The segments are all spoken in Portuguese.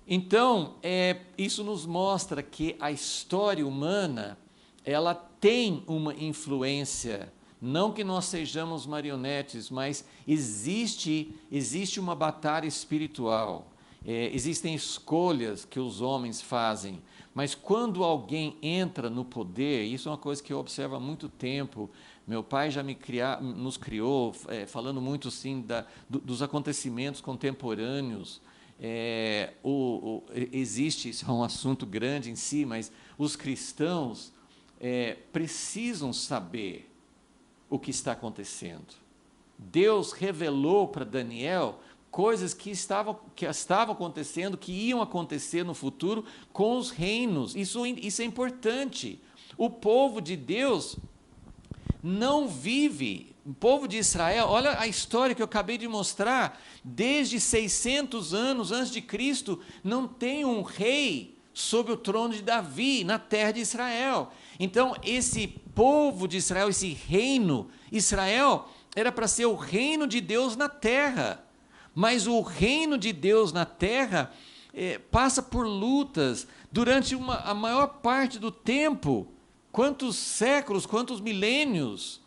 Então, isso nos mostra que a história humana, ela tem uma influência, não que nós sejamos marionetes, mas existe uma batalha espiritual, existem escolhas que os homens fazem, mas quando alguém entra no poder, isso é uma coisa que eu observo há muito tempo. Meu pai já nos criou, falando muito sim dos acontecimentos contemporâneos. Existe, isso é um assunto grande em si, mas os cristãos precisam saber o que está acontecendo. Deus revelou para Daniel coisas que estavam acontecendo, que iam acontecer no futuro com os reinos. Isso é importante. O povo de Deus não vive, o povo de Israel, olha a história que eu acabei de mostrar, desde 600 anos antes de Cristo, não tem um rei sobre o trono de Davi, na terra de Israel. Então, esse povo de Israel, esse reino, Israel, era para ser o reino de Deus na terra. Mas o reino de Deus na terra passa por lutas durante a maior parte do tempo. Quantos séculos, quantos milênios?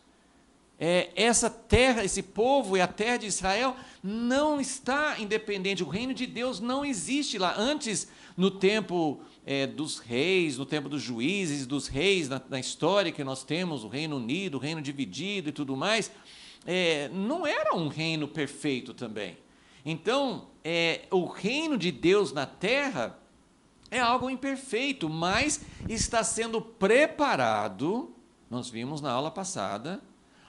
Essa terra, esse povo e a terra de Israel não está independente. O reino de Deus não existe lá. Antes, no tempo dos reis, no tempo dos juízes, dos reis, na história que nós temos, o Reino Unido, o reino dividido e tudo mais, não era um reino perfeito também. Então, o reino de Deus na terra é algo imperfeito, mas está sendo preparado, nós vimos na aula passada,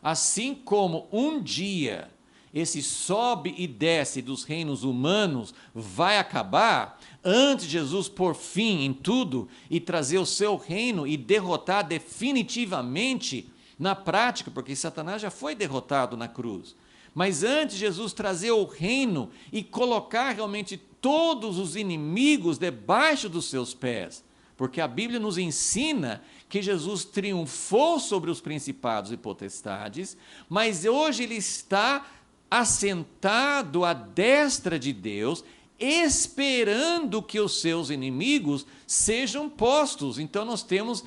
assim como um dia esse sobe e desce dos reinos humanos vai acabar, antes de Jesus pôr fim em tudo e trazer o seu reino e derrotar definitivamente na prática, porque Satanás já foi derrotado na cruz. Mas antes de Jesus trazer o reino e colocar realmente todos os inimigos debaixo dos seus pés, porque a Bíblia nos ensina que Jesus triunfou sobre os principados e potestades, mas hoje ele está assentado à destra de Deus, esperando que os seus inimigos sejam postos. Então nós temos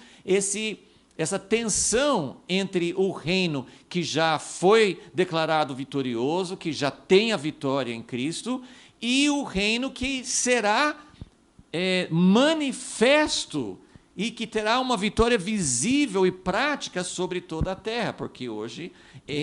essa tensão entre o reino que já foi declarado vitorioso, que já tem a vitória em Cristo, e o reino que será manifesto e que terá uma vitória visível e prática sobre toda a terra, porque hoje,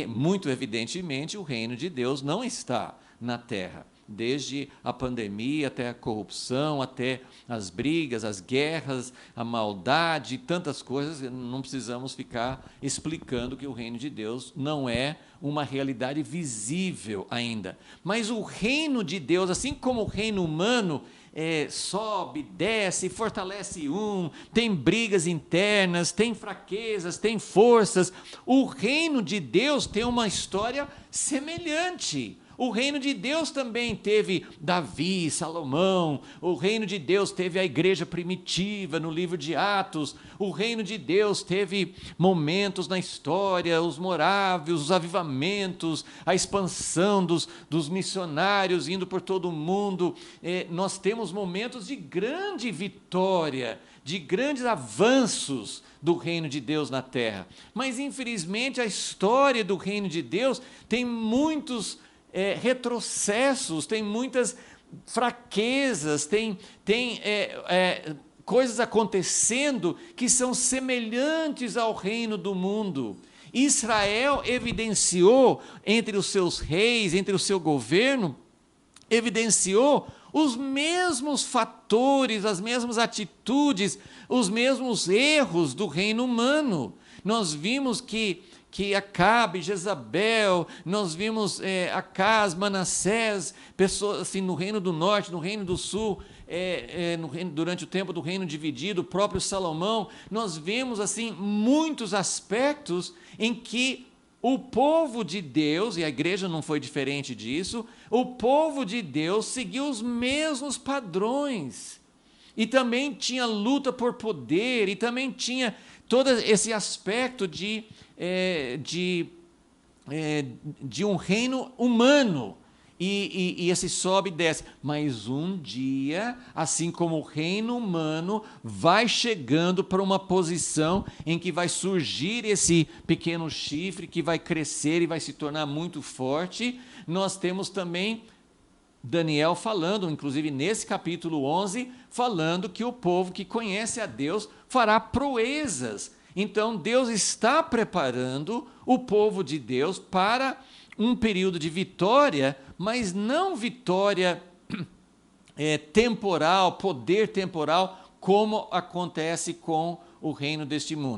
muito evidentemente, o reino de Deus não está na terra. Desde a pandemia até a corrupção, até as brigas, as guerras, a maldade, tantas coisas, não precisamos ficar explicando que o reino de Deus não é uma realidade visível ainda. Mas o reino de Deus, assim como o reino humano, sobe, desce, fortalece tem brigas internas, tem fraquezas, tem forças. O reino de Deus tem uma história semelhante. O reino de Deus também teve Davi, Salomão, o reino de Deus teve a igreja primitiva no livro de Atos, o reino de Deus teve momentos na história, os morávios, os avivamentos, a expansão dos missionários indo por todo o mundo. Nós temos momentos de grande vitória, de grandes avanços do reino de Deus na terra. Mas, infelizmente, a história do reino de Deus tem muitos retrocessos, tem muitas fraquezas, tem coisas acontecendo que são semelhantes ao reino do mundo. Israel evidenciou entre os seus reis, entre o seu governo, evidenciou os mesmos fatores, as mesmas atitudes, os mesmos erros do reino humano. Nós vimos que Acabe, Jezabel, nós vimos Acaz, Manassés, pessoas assim, no reino do norte, no reino do sul, durante o tempo do reino dividido, o próprio Salomão, nós vemos assim muitos aspectos em que o povo de Deus, e a igreja não foi diferente disso, o povo de Deus seguiu os mesmos padrões, e também tinha luta por poder, e também tinha todo esse aspecto de um reino humano. e esse sobe e desce. Mas um dia, assim como o reino humano vai chegando para uma posição em que vai surgir esse pequeno chifre, que vai crescer e vai se tornar muito forte, nós temos também Daniel falando, inclusive nesse capítulo 11, falando que o povo que conhece a Deus fará proezas. Então Deus está preparando o povo de Deus para um período de vitória, mas não vitória temporal, poder temporal, como acontece com o reino deste mundo.